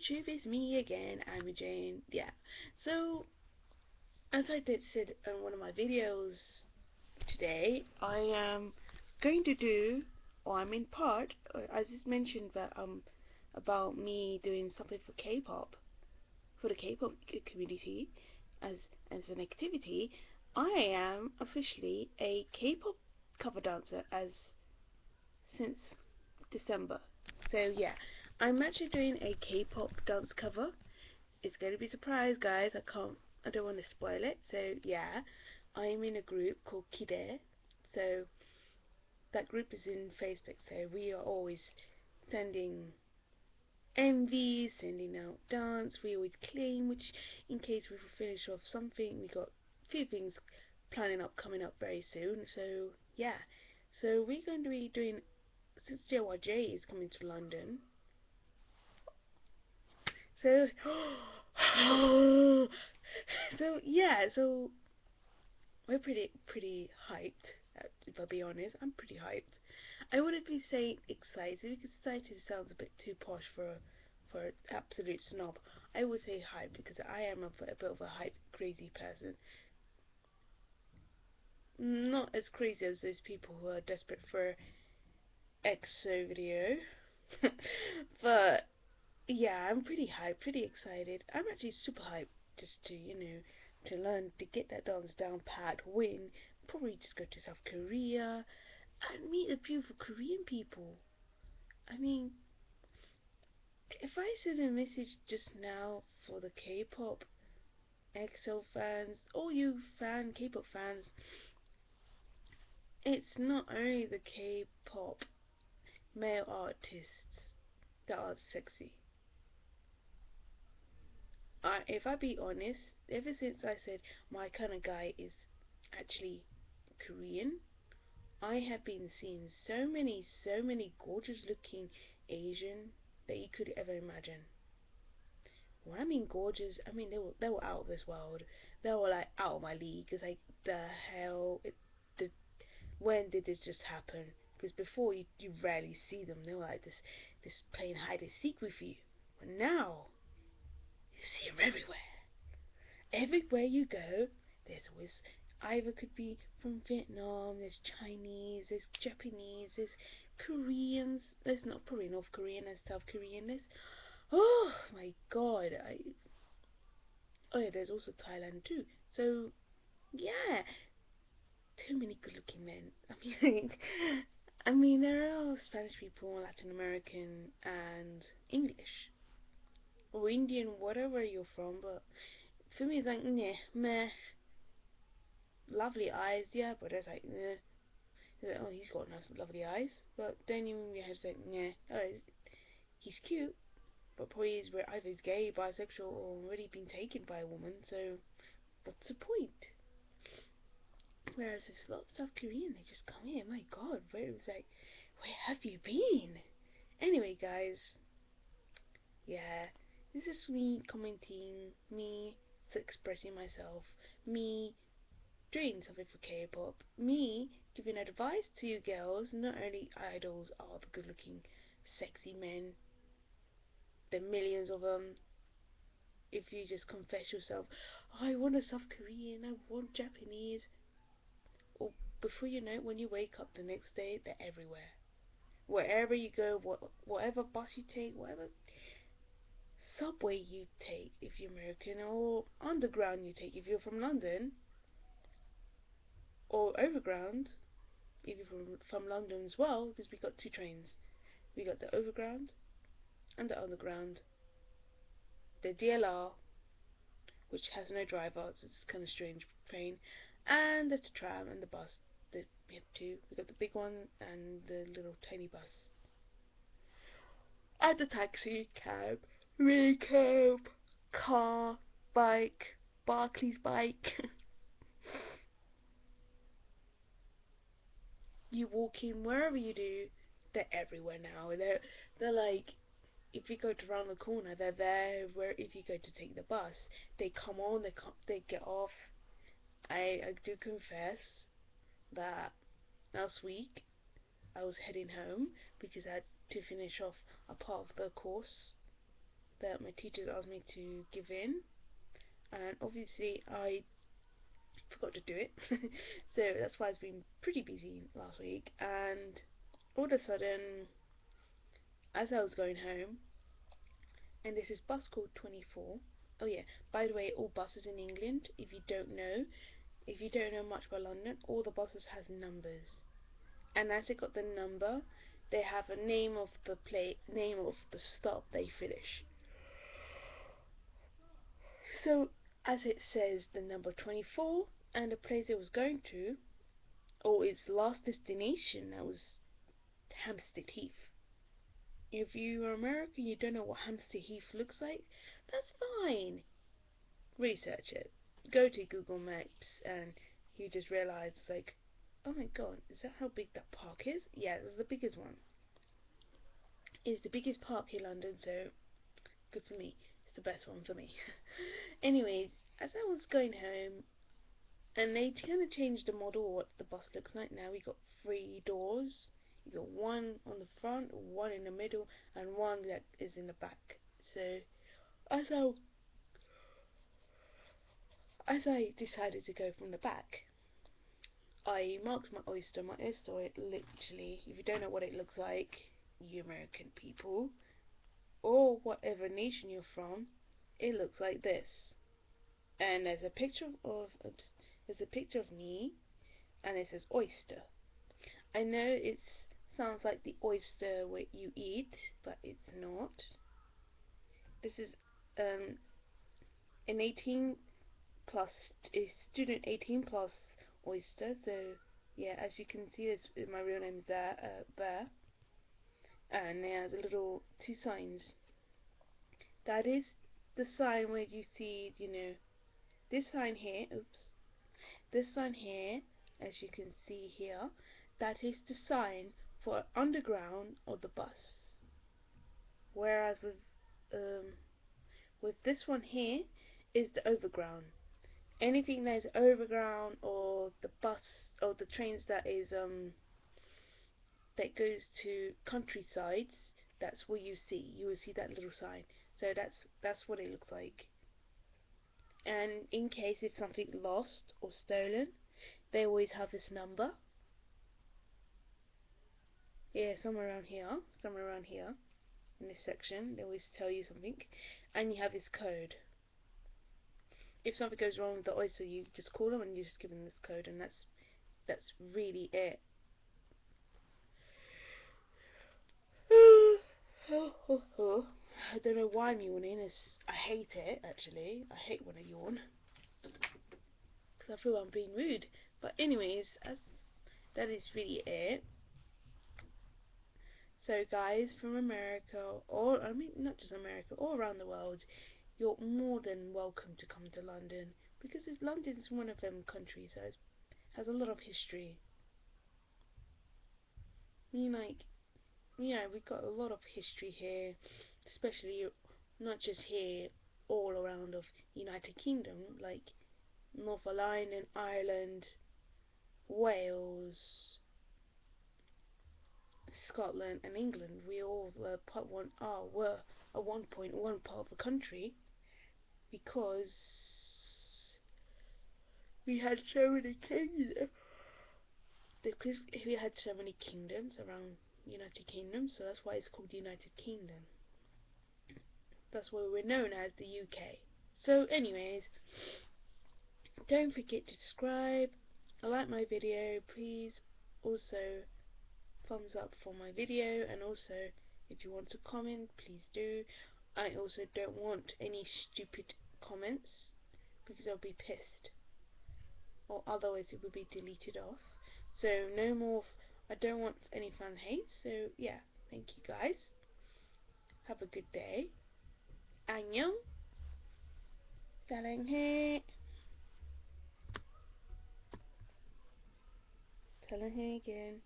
YouTube, it's me again, I'm Jane. Yeah. So, as I did said in one of my videos today, I am going to do, or I'm in part, as it's mentioned that about me doing something for K-pop, for the K-pop community, as an activity. I am officially a K-pop cover dancer as since December. So yeah, I'm actually doing a K-pop dance cover. It's going to be a surprise, guys. I don't want to spoil it. So yeah, I'm in a group called Kide. So that group is in Facebook. So we are always sending MVs, sending out dance. We always claim, which in case we finish off something, we got a few things planning up coming up very soon. So yeah, so we're going to be doing, since JYJ is coming to London. So so yeah, so we're pretty hyped. If I'll be honest, I'm pretty hyped. I wouldn't be saying excited because excited sounds a bit too posh for an absolute snob. I would say hyped because I am a bit of a hype crazy person. Not as crazy as those people who are desperate for EXO video, but yeah, I'm pretty hyped, pretty excited. I'm actually super hyped just to, to learn to get that dance down pat, win, probably just go to South Korea and meet the beautiful Korean people. I mean, if I send a message just now for the K-pop EXO fans, all you K-pop fans, it's not only the K-pop male artists that are sexy. If I be honest, ever since I said my kind of guy is actually Korean, I have been seeing so many gorgeous looking Asian that you could ever imagine. When I mean gorgeous, I mean they were out of this world. They were like out of my league. It's like the hell, when did this just happen? Because before you rarely see them. They were like this playing hide and seek with you, but now you see them everywhere. Everywhere you go, there's always either could be from Vietnam, there's Chinese, there's Japanese, there's Koreans, there's not probably North Korean, there's South Korean, there's oh my god, oh yeah, there's also Thailand too. So yeah, too many good looking men. I mean there are Spanish people, Latin American and English. Or Indian, whatever you're from, but for me it's like meh, lovely eyes, yeah, but it's like, oh, he's got nice, lovely eyes, but then you have to say, yeah, oh, he's cute, but probably he's either he's gay, bisexual, or already been taken by a woman, so what's the point? Whereas there's a lot of South Korean, they just come here, my god, it's like, where have you been? Anyway, guys, yeah, this is me commenting, me expressing myself, me doing something for K-pop, me giving advice to you girls. Not only idols are the good-looking, sexy men, the millions of them. If you just confess yourself, oh, I want a South Korean, I want Japanese, or before you know it, when you wake up the next day, they're everywhere. Wherever you go, whatever bus you take, whatever subway you take if you're American, or underground you take if you're from London, or overground if you're from London as well, because we got two trains. We got the overground and the underground. The DLR, which has no driver, so it's kind of strange train, and the tram and the bus. We have two. We got the big one and the little tiny bus. And the taxi, cab, mini cab, car, bike, Barclays bike. You walk in wherever you do, they're everywhere now. They're like, if you go to round the corner, they're there. Where if you go to take the bus, they come on, they get off. I do confess that last week I was heading home because I had to finish off a part of the course, that my teachers asked me to give in, and obviously I forgot to do it. So that's why I've been pretty busy last week. And all of a sudden, as I was going home, and there's this bus called 24. Oh yeah, by the way, all buses in England, if you don't know much about London, all the buses has numbers. And as they got the number, they have a name of the name of the stop they finish. So as it says the number 24 and the place it was going to, or its last destination, that was Hampstead Heath. If you are American, you don't know what Hampstead Heath looks like, that's fine. Research it. Go to Google Maps and you just realize, like, oh my god, is that how big that park is? Yeah, it's the biggest one. It's the biggest park in London, so good for me. It's the best one for me. Anyways, as I was going home, and they kind of changed the model of what the bus looks like now. We got 3 doors. You got one on the front, one in the middle, and one that is in the back. So as I decided to go from the back, I marked my oyster. My oyster, literally, if you don't know what it looks like, you American people, or whatever nation you're from, it looks like this. And there's a picture of me, and it says oyster. I know it sounds like the oyster what you eat, but it's not. This is an 18 plus, a student 18 plus oyster. So yeah, as you can see, my real name is there, and there's a little 2 signs. That is the sign where you see, this sign here. Oops, this sign here, as you can see here, that is the sign for underground or the bus. Whereas with this one here is the overground. Anything that is overground, or the bus or the trains that goes to countrysides, that's what you see. You will see that little sign. So that's what it looks like. And in case if something lost or stolen, they always have this number. Yeah, somewhere around here, in this section, they always tell you something, and you have this code. If something goes wrong with the oyster, you just call them and you just give them this code, and that's really it. I don't know why I'm yawning. I hate it, actually. I hate when I yawn, because I feel I'm being rude. But anyways, that is really it. So guys from America, or I mean not just America, all around the world, you're more than welcome to come to London, because London's one of them countries that has a lot of history. I mean, like, yeah, we've got a lot of history here, especially not just here, all around of United Kingdom, like Northern Ireland, Ireland, Wales, Scotland, and England. We all were at one point one part of the country, because we had so many kingdoms. Because we had so many kingdoms around United Kingdom, so that's why it's called United Kingdom. That's why we're known as the UK. So anyways, don't forget to subscribe, like my video, please. Also, thumbs up for my video, and also if you want to comment, please do. I also don't want any stupid comments, because I'll be pissed, or otherwise it will be deleted off. So no more. I don't want any fan hate. So yeah, thank you guys. Have a good day. 안녕. 사랑해. 사랑해 again.